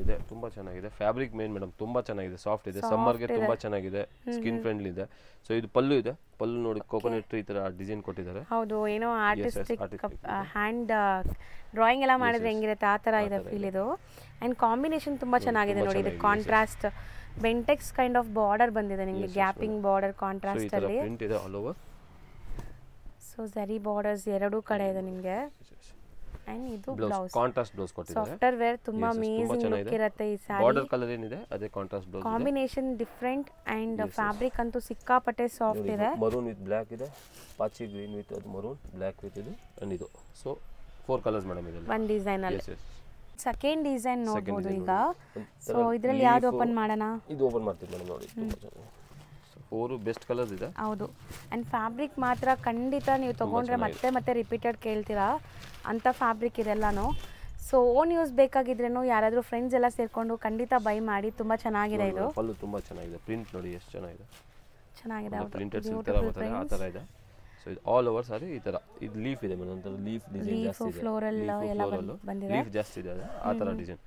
ಇದೆ, ತುಂಬಾ ಚೆನ್ನಾಗಿದೆ. ಫ್ಯಾಬ್ರಿಕ್ ಮೇನ್ ಮೇಡಮ್ ತುಂಬಾ ಚೆನ್ನಾಗಿದೆ, ಸಾಫ್ಟ್ ಇದೆ, ಸಮ್ಮರ್ ಗೆ ತುಂಬಾ ಚೆನ್ನಾಗಿದೆ, ಸ್ಕಿನ್ ಫ್ರೆಂಡ್ಲಿ ಇದೆ. ಸೊ ಇದು ಪಲ್ಲು ಇದೆ, ಪಲ್ಲು ನೋಡಿ ಕೋಕೋನಟ್ ಈ ತರ ಡಿಸೈನ್ ಕೊಟ್ಟಿದ್ದಾರೆ. ಹೌದು, ಏನೋ ಆರ್ಟಿಸ್ಟಿಕ್ ಹ್ಯಾಂಡ್ ಡ್ರಾಯಿಂಗ್ ಎಲ್ಲ ಮಾಡಿದ್ರೆ ಹೆಂಗಿರುತ್ತೆ ಆ ತರ ಇದೆ ಫೀಲ್ ಇದು. ಅಂಡ್ ಕಾಂಬಿನೇಷನ್ ತುಂಬಾ ಚೆನ್ನಾಗಿದೆ ನೋಡಿ, ಇದು contrast Bentex kind of border ಬಂದಿದೆ ನಿಮಗೆ, ಗ್ಯಾಪಿಂಗ್ ಬಾರ್ಡರ್ ಕಾಂಟ್ರಾಸ್ಟ್ ಅಲ್ಲಿ ಪ್ರಿಂಟ್ ಇದೆ ಆಲ್ ಓವರ್. ಸೊ ಜರಿ ಬಾರ್ಡರ್ಸ್ ಎರಡೂ ಕಡೆ ಇದೆ ನಿಮಗೆ. ಅಂಡ್ ಇದು ಬ್ಲೌಸ್ ಕಾಂಟ್ರಾಸ್ಟ್ ಬ್ಲೌಸ್ ಕೊಟ್ಟಿದ್ದಾರೆ. ಸಾಫ್ಟ್ ವೇರ್ ತುಂಬಾ ಅಮೇಜಿಂಗ್ ಲುಕ್ ಇರುತ್ತೆ ಈ ಸಾರಿ. ಬಾರ್ಡರ್ ಕಲರ್ ಏನಿದೆ ಅದೇ contrast blouse. Combination different and fabric ಅಂತೂ ಸಿಕ್ಕಾಪಟ್ಟೆ ಸಾಫ್ಟ್ ಇದೆ. ಮರೂನ್ ವಿತ್ ಬ್ಲಾಕ್ ಇದೆ, ಪಾಚಿ ಗ್ರೀನ್ ವಿತ್ ಅದು ಮರೂನ್, ಬ್ಲಾಕ್ ವಿತ್ ಇದು ಅಂಡ್ ಇದು. ಸೊ 4 ಕಲರ್ಸ್ ಮೇಡಮ್ ಇದರಲ್ಲಿ ಒಂದು ಡಿಸೈನ್ ಅಲ್ಲಿ. ಸೆಕೆಂಡ್ ಡಿಸೈನ್ ನೋಡಬಹುದು ಈಗ. ಸೊ ಇದರಲ್ಲಿ ಯಾವುದು ಓಪನ್ ಮಾಡೋಣ? ಇದು ಓಪನ್ ಮಾಡ್ತೀನಿ ಮೇಡಮ್ ನೋಡಿ, ತುಂಬಾ ಚೆನ್ನಾಗಿದೆ. 4 ಬೆಸ್ಟ್ ಕಲರ್ಸ್ ಇದೆ. ಹೌದು, ಅಂಡ್ ಫ್ಯಾಬ್ರಿಕ್ ಮಾತ್ರ ಖಂಡಿತ ನೀವು ತಗೊಂಡ್ರೆ ಮತ್ತೆ ಮತ್ತೆ ರಿಪೀಟೆಡ್ ಕೇಳ್ತೀರಾ ಅಂತ ಫ್ಯಾಬ್ರಿಕ್ ಇದೆಲ್ಲಾನು. ಸೊ ಓನ್ ಯೂಸ್ ಬೇಕಾಗಿದ್ರೇನು ಯಾರಾದರೂ ಫ್ರೆಂಡ್ಸ್ ಎಲ್ಲ ಸೇರ್ಕೊಂಡು ಖಂಡಿತ ಬೈ ಮಾಡಿ, ತುಂಬಾ ಚೆನ್ನಾಗಿದೆ. ಇದು ಪಲ್ಲು ತುಂಬಾ ಚೆನ್ನಾಗಿದೆ, ಪ್ರಿಂಟ್ ನೋಡಿ ಎಷ್ಟು ಚೆನ್ನಾಗಿದೆ. ಪ್ರಿಂಟೆಡ್ ಸಿಲ್ಕ್ ತರ ಬರ್ತದೆ ಆ ತರ ಇದೆ. ಸೊ ಇದು ಆಲ್ ಓವರ್ ಸಾರಿ ಈ ತರ. ಇದು ಲೀಫ್ ಇದೆ ಮೇಡಮ್, ಒಂತರ ಲೀಫ್ ಡಿಸೈನ್ ಜಾಸ್ತಿ ಇದೆ, ಫ್ಲೋರಲ್ ಎಲ್ಲ ಬಂದಿದೆ, ಲೀಫ್ ಜಾಸ್ತಿ ಇದೆ ಆ ತರ ಡಿಸೈನ್.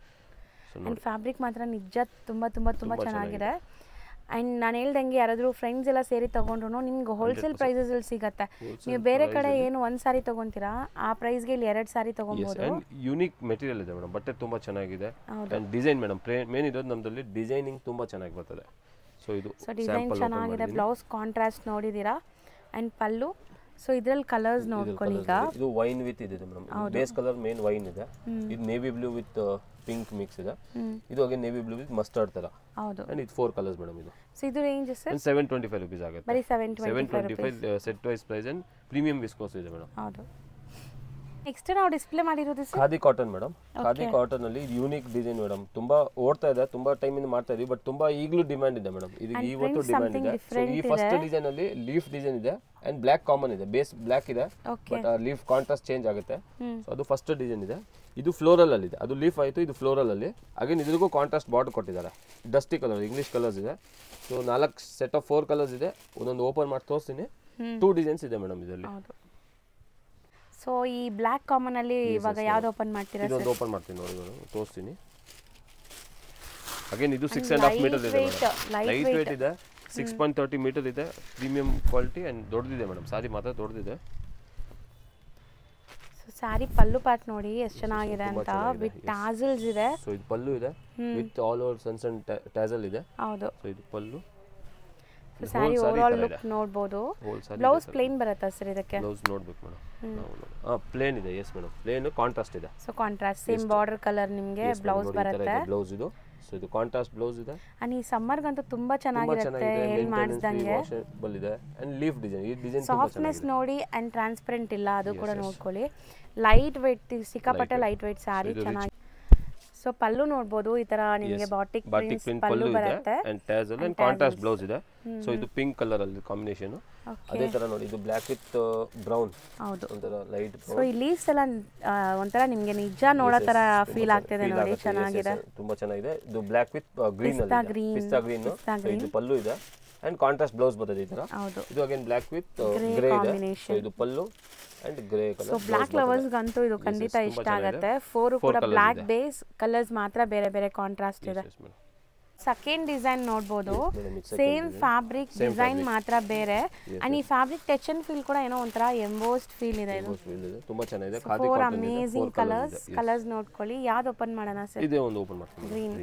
ಸೊ ನೋಡಿ ಫ್ಯಾಬ್ರಿಕ್ ಮಾತ್ರ ನಿಜ ತುಂಬಾ ತುಂಬಾ ತುಂಬಾ ಚೆನ್ನಾಗಿದೆ. ಆ್ಯಂಡ್ ನಾನು ಹೇಳ್ದಂಗೆ ಯಾರಾದರೂ ಫ್ರೆಂಡ್ಸ್ ಎಲ್ಲ ಸೇರಿ ತೊಗೊಂಡ್ರು ನಿಮ್ಗೆ ಹೋಲ್ಸೇಲ್ ಪ್ರೈಸಸಲ್ಲಿ ಸಿಗುತ್ತೆ. ನೀವು ಬೇರೆ ಕಡೆ ಏನು 1 ಸಾರಿ ತೊಗೊತೀರಾ ಆ ಪ್ರೈಸ್ಗೆ ಇಲ್ಲಿ 2 ಸಾರಿ ತೊಗೊಬೋದು. ಯೂನಿಕ್ ಮೆಟೀರಿಯಲ್ ಇದೆ ಮೇಡಮ್, ಬಟ್ಟೆ ತುಂಬ ಚೆನ್ನಾಗಿದೆ. ಆ್ಯಂಡ್ ಡಿಸೈನ್ ಮೇಡಮ್ ಮೇನ್ ಇರೋದು ನಮ್ಮದಲ್ಲಿ ಡಿಸೈನಿಂಗ್ ತುಂಬ ಚೆನ್ನಾಗಿ ಬರ್ತದೆ. ಸೊ ಇದು ಡಿಸೈನ್ ಚೆನ್ನಾಗಿದೆ, ಬ್ಲೌಸ್ ಕಾಂಟ್ರಾಸ್ಟ್ ನೋಡಿದ್ದೀರಾ ಆ್ಯಂಡ್ ಪಲ್ಲು. ಸೊ ಇದರಲ್ಲಿ ಕಲರ್ಸ್ ನೋಡ್ಕೊಳ್ಳಿ ಈಗ. ಇದು ವೈನ್ ವಿತ್ ಇದೆ madam, base colour main wine ಇದೆ. ಇದು navy blue with pink mix ಇದೆ. ಇದು ಹಾಗೆ ನೇವಿ ಬ್ಲೂ ವಿತ್ ಮಸ್ಟರ್ಡ್ ತರ. ಹೌದು, ಅಂಡ್ ಇದು 4 ಕಲರ್ಸ್ ಮೇಡಮ್. ಇದು ಸೊ ಇದು ರೇಂಜ್ ಸರ್ 725 rupees ಆಗುತ್ತೆ. ಬರೀ 725 set wise price and premium viscose ಇದೆ ಮೇಡಮ್. ಹೌದು. ನೆಕ್ಸ್ಟ್ ನಾವು ಡಿಸ್ಪ್ಲೇ ಮಾಡಿರೋದು sir khadi cotton madam. Khadi cotton ಅಲ್ಲಿ ಯೂನಿಕ್ ಡಿಸೈನ್ ಮೇಡಮ್, ತುಂಬಾ ಓಡ್ತಾ ಇದೆ, ತುಂಬಾ ಟೈಮ್ ಇಂದ ಮಾಡ್ತಾ ಇದೀವಿ, ಬಟ್ ತುಂಬಾ ಈಗಲೂ ಡಿಮ್ಯಾಂಡ್ ಇದೆ ಮೇಡಮ್. ಇದು ಇವತ್ತು ಡಿಮ್ಯಾಂಡ್ ಇದೆ. ಸೊ ಈ ಫಸ್ಟ್ ಡಿಸೈನ್ ಅಲ್ಲಿ ಲೀಫ್ ಡಿಸೈನ್ ಇದೆ ಅಂಡ್ ಬ್ಲಾಕ್ ಕಾಮನ್ ಇದೆ, ಬೇಸ್ ಬ್ಲಾಕ್ ಇದೆ, ಬಟ್ ಲೀಫ್ ಕಾಂಟ್ರಾಸ್ಟ್ ಚೇಂಜ್ ಆಗುತ್ತೆ. ಸೊ ಅದು ಫಸ್ಟ್ ಡಿಸೈನ್ ಇದೆ. ಇದು ಫ್ಲೋರಲ್ ಅಲ್ಲಿ ಇದೆ, ಅದು ಲೀಫ್ ಆಯಿತು, ಇದು ಫ್ಲೋರಲ್ ಅಲ್ಲಿ. ಅಗೇನ್ ಇದಕ್ಕೂ ಕಾಂಟ್ರಾಸ್ಟ್ ಬಾರ್ಡರ್ ಕೊಟ್ಟಿದ್ದಾರೆ, ಡಸ್ಟಿ ಕಲರ್, ಇಂಗ್ಲಿಷ್ ಕಲರ್ಸ್ ಇದೆ. ಸೊ 4 ಸೆಟ್ ಆಫ್ 4 ಕಲರ್ಸ್ ಇದೆ. ಒಂದೊಂದು ಓಪನ್ ಮಾಡಿ ತೋರಿಸ್ತೀನಿ. 2 ಡಿಸೈನ್ಸ್ ಇದೆ ಮೇಡಮ್ ಇದರಲ್ಲಿ. ಸೊ ಈ ಬ್ಲಾಕ್ ಕಾಮನ್ ಅಲ್ಲಿ ಇವಾಗ ಯಾವ್ದು ಓಪನ್ ಮಾಡ್ತೀರಾ? ಇದೊಂದು ಓಪನ್ ಮಾಡ್ತೀನಿ ನೋಡಿ ತೋರಿಸ್ತೀನಿ. ಅಗೇನ್ ಇದು 6.5 ಮೀಟರ್ ಇದೆ, ಲೈಟ್ ವೇಟ್ ಇದೆ, 6.30 ಮೀಟರ್ ಇದೆ, ಪ್ರೀಮಿಯಂ ಕ್ವಾಲಿಟಿ ಅಂಡ್ ದೊಡ್ಡದಿದೆ ಮೇಡಮ್. ಸಾರಿ ಮಾತ್ರ ದೊಡ್ಡದಿದೆ. ಸೊ ಸಾರಿ ಪಲ್ಲು ಪಾರ್ಟ್ ನೋಡಿ ಎಷ್ಟು ಚೆನ್ನಾಗಿದೆ ಅಂತ, ವಿತ್ ಟಾಸಲ್ಸ್ ಇದೆ. ಸೊ ಇದು ಪಲ್ಲು ಇದೆ ವಿತ್ ಆಲ್ ಓವರ್ ಸಣ್ಣ ಟಾಸಲ್ ಇದೆ. ಹೌದು, ಸೊ ಇದು ಪಲ್ಲು. ಸೊ ಸಾರಿ ಓವರ್ ಲುಕ್ ನೋಡಬಹುದು. ಬ್ಲೌಸ್ ಪ್ಲೇನ್ ಬರುತ್ತಾ ಸರ್ ಇದಕ್ಕೆ? ಬ್ಲೌಸ್ ನೋಡಬೇಕು ಮೇಡಮ್. ಪ್ಲೇನ್ ಇದೆ. ಎಸ್ ಮೇಡಮ್, ಪ್ಲೇನ್ ಕಾಂಟ್ರಾಸ್ಟ್ ಇದೆ. So contrast same border colour ನಿಮಗೆ ಬ್ಲೌಸ್ ಬರುತ್ತೆ. ಬ್ಲೌಸ್ ಇದು. ಸೊ ಇದು ಕಾಂಟ್ರಾಸ್ಟ್ ಬ್ಲೌಸ್ ಇದೆ. ಈ ಸಮ್ಮರ್ ಗಂತೂ ತುಂಬಾ ಚೆನ್ನಾಗಿರುತ್ತೆ, ಏನ್ ಮಾಡಿದಂಗೆ ವಾಷಬಲ್ ಇದೆ ಅಂಡ್ ಲೀಫ್ ಡಿಸೈನ್. ಈ ಡಿಸೈನ್ ಸಾಫ್ಟ್ನೆಸ್ ನೋಡಿ ಅಂಡ್ ಟ್ರಾನ್ಸ್ಪರೆಂಟ್ ಇಲ್ಲ, ಅದು ಕೂಡ ನೋಡ್ಕೊಳ್ಳಿ. ಲೈಟ್ ವೇಟ್, ಸಿಕ್ಕಾಪಟ್ಟೆ ಲೈಟ್ ವೇಟ್ ಸಾರಿ, ಚೆನ್ನಾಗಿ. ಸೊ ಪಲ್ಲು ನೋಡಬಹುದು ಈ ತರ ನಿಮಗೆ ಬಾಟಿಕ್ ಪ್ರಿಂಟ್ ಪಲ್ಲು ಇದೆ and tassel and contrast blouse ಇದೆ. ಸೊ ಇದು ಪಿಂಕ್ ಕಲರ್ ಅಲ್ಲಿ ಕಾಂಬಿನೇಷನ್. ಅದೇ ತರ ನೋಡಿ ಇದು ಬ್ಲಾಕ್ ವಿತ್ ಬ್ರೌನ್. ಹೌದು, ಒಂತರ ಲೈಟ್ ಬ್ರೌನ್. ಸೊ ಈ ಲೀವ್ಸ್ ಎಲ್ಲ ಒಂತರ ನಿಮಗೆ ನಿಜ ನೋಡೋ ತರ ಫೀಲ್ ಆಗ್ತಿದೆ ನೋಡಿ, ಚೆನ್ನಾಗಿದೆ, ತುಂಬಾ ಚೆನ್ನಾಗಿದೆ. ಇದು ಬ್ಲಾಕ್ ವಿತ್ ಗ್ರೀನ್ ಅಲ್ಲಿ ಪಿಸ್ತಾ ಗ್ರೀನ್. ಇದು ಪಲ್ಲು ಇದೆ ಅಂಡ್ ಕಾಂಟ್ರಾಸ್ಟ್ ಬ್ಲೌಸ್ ಬರ್ತದೆ ಈ ತರ. ಇದು ಅಗೇನ್ ಬ್ಲಾಕ್ ವಿತ್ ಗ್ರೇ ಇದೆ. ಸೊ ಇದು pallu and grey colour. So black lovers ಗಂತೂ ಇದು ಖಂಡಿತ ಇಷ್ಟ ಆಗುತ್ತೆ. 4 ಕೂಡ ಬ್ಲಾಕ್ ಬೇಸ್ ಕಲರ್ಸ್ ಮಾತ್ರ ಬೇರೆ ಬೇರೆ ಕಾಂಟ್ರಾಸ್ಟ್ ಇದೆ. ಸೆಕೆಂಡ್ ಡಿಸೈನ್ ನೋಡಬಹುದು, ಸೇಮ್ ಫ್ಯಾಬ್ರಿಕ್ ಡಿಸೈನ್ ಮಾತ್ರ ಬೇರೆ ಅಂಡ್ ಈ ಫ್ಯಾಬ್ರಿಕ್ ಟಚ್ ಅಂಡ್ ಫೀಲ್ ಕೂಡ ಏನೋ ಒಂಥರ ಎಂಬೋಸ್ಡ್ ಫೀಲ್ ಇದೆ. ಇದು ತುಂಬಾ ಚೆನ್ನಾಗಿದೆ. ಫೋರ್ ಅಮೇಜಿಂಗ್ ಕಲರ್ಸ್ ನೋಡ್ಕೊಳ್ಳಿ. ಯಾವ್ದು ಓಪನ್ ಮಾಡೋಣ ಸರ್? ಇದೆ ಒಂದು ಓಪನ್ ಮಾಡ್ತೀನಿ. ಗ್ರೀನ್,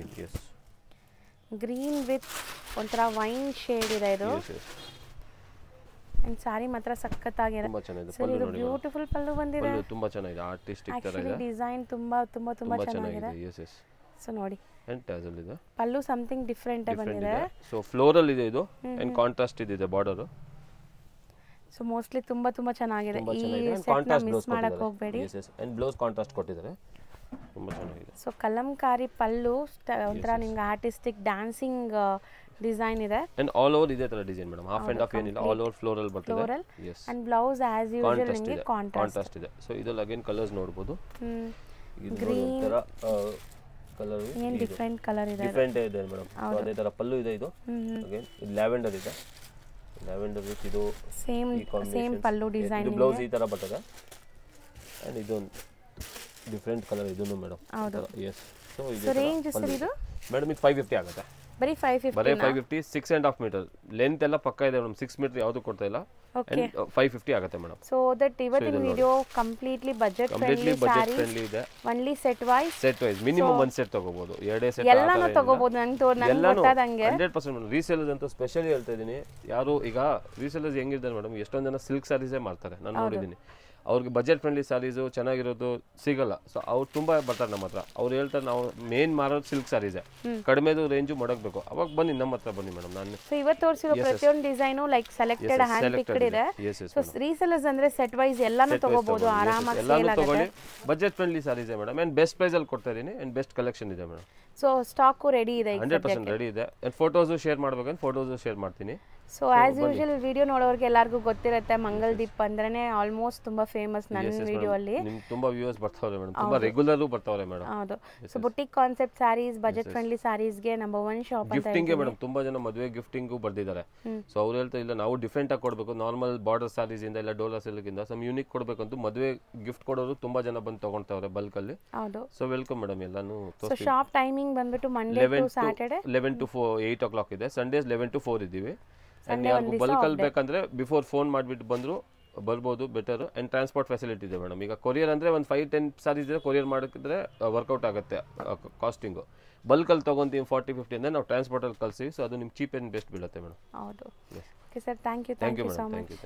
ಗ್ರೀನ್ ವಿತ್ ಒಂಥರ ವೈನ್ ಶೇಡ್ ಇದೆ ಇದು. ಅಂಡ್ ಸಾರಿ ಮಾತ್ರ ಸಕ್ಕತ್ತಾಗಿದೆ. ತುಂಬಾ ಚೆನ್ನಾಗಿದೆ. ಸರ್ ಇದು ಬ್ಯೂಟಿಫುಲ್ ಪಲ್ಲು ಬಂದಿದೆ. ಪಲ್ಲು ತುಂಬಾ ಚೆನ್ನಾಗಿದೆ, ಆರ್ಟಿಸ್ಟಿಕ್ ತರ ಇದೆ. ಡಿಸೈನ್ ತುಂಬಾ ಚೆನ್ನಾಗಿದೆ. ಸೊ ನೋಡಿ ಅಂಡ್ ಟ್ಯಾಸಲ್ ಇದೆ. ಪಲ್ಲು ಸಮಥಿಂಗ್ ಡಿಫರೆಂಟ್ ಬಂದಿದೆ. ಸೊ ಫ್ಲೋರಲ್ ಇದೆ ಇದು ಅಂಡ್ ಕಾಂಟ್ರಾಸ್ಟ್ ಇದೆ ಬಾರ್ಡರ್. ಸೊ ಮೋಸ್ಟ್ಲಿ ತುಂಬಾ ಚೆನ್ನಾಗಿದೆ. ಈ ಸೆಟ್ ನ ಮಿಸ್ ಮಾಡಕ್ಕೆ ಹೋಗಬೇಡಿ. ಅಂಡ್ ಬ್ಲೌಸ್ ಕಾಂಟ್ರಾಸ್ಟ್ ಕೊಟ್ಟಿದ್ದಾರೆ, ತುಂಬಾ ಚೆನ್ನಾಗಿದೆ. ಸೊ ಕಲಂಕಾರಿ ಪಲ್ಲು ಒಂಥರ ನಿಮ್ಗೆ ಆರ್ಟಿಸ್ಟಿಕ್ ಡ್ಯಾನ್ಸಿಂಗ್ ಡಿಸೈನ್ ಇದೆ ಅಂಡ್ ಆಲ್ ಓವರ್ ಇದೇ ತರ design madam. Half and half ಏನಿಲ್ಲ, ಆಲ್ ಓವರ್ ಫ್ಲೋರಲ್ ಬರ್ತದೆ. Yes, and blouse as usual ನಿಮಗೆ ಕಾಂಟ್ರಾಸ್ಟ್ ಇದೆ. ಸೊ ಇದರಲ್ಲಿ ಅಗೇನ್ ಕಲರ್ಸ್ ನೋಡಬಹುದು. ಗ್ರೀನ್ ತರ ಕಲರ್ ಏನ್ ಡಿಫರೆಂಟ್ ಕಲರ್ ಇದೆ, ಡಿಫರೆಂಟ್ ಇದೆ ಮೇಡಮ್. ಸೊ ಅದೇ ತರ ಪಲ್ಲು ಇದೆ. ಇದು ಅಗೇನ್ ಇದು ಲ್ಯಾವೆಂಡರ್ ಇದೆ. ಲ್ಯಾವೆಂಡರ್ ವಿತ್ ಇದು ಸೇಮ್ ಪಲ್ಲು ಡಿಸೈನ್. ಇದು ಬ್ಲೌಸ್ ಈ ತರ ಬರ್ತದೆ ಅಂಡ್ ಇದು ಡಿಫರೆಂಟ್ ಕಲರ್ ಇದನ್ನು ಮೇಡಮ್. ಯೆಸ್. ಸೊ ಇದು ರೇಂಜ್ ಸರ್ ಇದು ಮೇಡಮ್ ಇದು 550 ಆಗುತ್ತೆ. ಬರೀ 550 6.5 ಮೀಟರ್ ಲೆಂತ್ ಎಲ್ಲ ಪಕ್ಕ ಇದೆ ಮೇಡಮ್. 6 ಮೀಟರ್ ಯಾವುದು ಕೊಡ್ತಾ ಇಲ್ಲ. 550 ಆಗುತ್ತೆ ಮೇಡಮ್. ಸೊ ದಟ್ ಇವತ್ತಿನ ವಿಡಿಯೋ ಕಂಪ್ಲೀಟ್ಲಿ ಬಜೆಟ್ ಫ್ರೆಂಡ್ಲಿ ಇದೆ. ಒನ್ಲಿ ಸೆಟ್ ವೈಸ್ ಮಿನಿಮಮ್ ಒಂದು ಸೆಟ್ ತಗೋಬಹುದು, ಎರಡೇ ಸೆಟ್ ಎಲ್ಲಾನು ತಗೋಬಹುದು. ನಂಗೆ ಗೊತ್ತಾದಂಗೆ 100% ಮೇಡಮ್. ರೀಸೇಲರ್ಸ್ ಅಂತ ಸ್ಪೆಷಲಿ ಹೇಳ್ತಾ ಇದೀನಿ. ಯಾರು ಈಗ ರೀಸೇಲರ್ಸ್ ಹೆಂಗಿರ್ತಾರೆ ಮೇಡಮ್, ಎಷ್ಟೊಂದು ಜನ ಸಿಲ್ಕ್ ಸ್ಯಾರೀಸೇ ಮಾಡ್ತಾರೆ, ನಾನು ನೋಡಿದ್ದೀನಿ. ಅವ್ರಿಗೆ ಬಜೆಟ್ ಫ್ರೆಂಡ್ಲಿ ಸ್ಯಾರೀಸು ಚೆನ್ನಾಗಿರೋದು ಸಿಗಲ್ಲ. ಸೊ ಅವ್ರು ತುಂಬಾ ಬರ್ತಾರೆ ನಮ್ಮ ಹತ್ರ. ಅವ್ರು ಹೇಳ್ತಾರೆ ನಾವು ಮೇನ್ ಮಾರೋದು ಸಿಲ್ಕ್ ಸ್ಯಾರೀಸೇ, ಕಡಿಮೆದು ರೇಂಜು ಮಾಡಬೇಕು. ಅವಾಗ ಬನ್ನಿ ನಮ್ಮ ಹತ್ರ ಬನ್ನಿ ಮೇಡಮ್. ನಾನು ಇವತ್ತು ತೋರಿಸಿರೋ ಪ್ರತಿಯೊಂದು design like selected hand picked ಇದೆ. ಸೊ ರೀಸೆಲ್ಲರ್ಸ್ ಅಂದ್ರೆ ಸೆಟ್ ವೈಸ್ ಎಲ್ಲಾನು ತಗೋಬಹುದು, ಆರಾಮಾಗಿ ಸೇಲ್ ಆಗುತ್ತೆ. Budget friendly sarees madam and best price ಅಲ್ಲಿ ಕೊಡ್ತಾ ಇದೀನಿ ಅಂಡ್ ಬೆಸ್ಟ್ ಕಲೆಕ್ಷನ್ ಇದೆ ಮೇಡಮ್. ಸೊ ಸ್ಟಾಕ್ ರೆಡಿ ಇದೆ, 100% ರೆಡಿ ಇದೆ. ಅಂಡ್ ಫೋಟೋಸ್ ಶೇರ್ ಮಾಡಬೇಕಂತ ಫೋಟೋಸ್ ಶೇರ್ ಮಾಡ್ತೀನಿ. ಸೊ ಆಸ್ ಯೂಶುವಲ್ ವಿಡಿಯೋ ನೋಡೋರಿಗೆ ಎಲ್ಲರಿಗೂ ಗೊತ್ತಿರುತ್ತೆ, ಮಂಗಲ್ದೀಪ್ ಅಂದ್ರೇನೆ ಆಲ್ಮೋಸ್ಟ್ ತುಂಬಾ ಫೇಮಸ್. ನನ್ನ ವಿಡಿಯೋ ಅಲ್ಲಿ ತುಂಬಾ ವ್ಯೂವರ್ಸ್ ಬರ್ತಾವ್ರೆ ಮೇಡಮ್, ತುಂಬಾ ರೆಗ್ಯುಲರ್ ಬರ್ತಾವ್ರೆ ಮೇಡಮ್. ಹೌದು. So boutique concept sarees, budget friendly sarees ಗೆ ನಂಬರ್ 1 ಶಾಪ್ ಅಂತ. ಗಿಫ್ಟಿಂಗ್ ಗೆ ಮೇಡಮ್ ತುಂಬಾ ಜನ ಮದುವೆ ಗಿಫ್ಟಿಂಗ್ ಬರ್ದಿದ್ದಾರೆ. ಸೊ ಅವ್ರು ಹೇಳ್ತಾ ಇಲ್ಲ ನಾವು ಡಿಫರೆಂಟ್ ಆಗಿ ಕೊಡಬೇಕು, ನಾರ್ಮಲ್ ಬಾರ್ಡರ್ ಸ್ಯಾರೀಸ್ ಇಂದ ಇಲ್ಲ ಡೋಲಾ ಸಿಲ್ಕ್ ಇಂದ ಸಮ್ ಯೂನಿಕ್ ಕೊಡಬೇಕಂತ ಮದುವೆ ಗಿಫ್ಟ್ ಕೊಡೋರು ತುಂಬಾ ಜನ ಬಂದು ತಗೊಂತವ್ರೆ ಬಲ್ಕ್ ಅಲ್ಲಿ. ಹೌದು. ಸೊ ವೆಲ್ಕಮ್ ಮೇಡಮ್ ಎಲ್ಲಾನು. ಸೊ ಶಾಪ್ ಟೈಮಿಂಗ್ ಬಂದ್ಬಿಟ್ಟು Monday to Saturday 11 to 8 o'clock ಇದೆ. ಸಂಡೇಸ್ 11 to 4 ಇದ್ದೀವಿ. ಅಂಡ್ ಯಾರು ಬಲ್ಕ್ ಅಲ್ಲಿ ಬೇಕಂದ್ರೆ ಬಿಫೋರ್ ಫೋನ್ ಮಾಡಿಬಿಟ್ಟು ಬಂದ್ರು ಬರ್ಬೋದು, ಬೆಟರ್. ಅಂಡ್ ಟ್ರಾನ್ಸ್ಪೋರ್ಟ್ ಫೆಸಿಲಿಟಿ ಇದೆ ಮೇಡಮ್. ಈಗ ಕೊರಿಯರ್ ಅಂದ್ರೆ ಒಂದು 5-10 ಸಾರೀಸ್ ಇದ್ರೆ ಕೊರಿಯರ್ ಮಾಡಿದ್ರೆ ವರ್ಕೌಟ್ ಆಗುತ್ತೆ ಕಾಸ್ಟಿಂಗು. ಬಲ್ಕಲ್ಲಿ ತೊಗೊಂತೀವಿ 40-50 ಅಂದ್ರೆ ನಾವು ಟ್ರಾನ್ಸ್ಪೋರ್ಟಲ್ಲಿ ಕಳಿಸಿ. ಸೊ ಅದು ನಿಮ್ಗೆ ಚೀಪ್ ಆ್ಯಂಡ್ ಬೆಸ್ಟ್ ಬೀಳುತ್ತೆ ಮೇಡಮ್. ಹೌದು. Okay sir, thank you so much.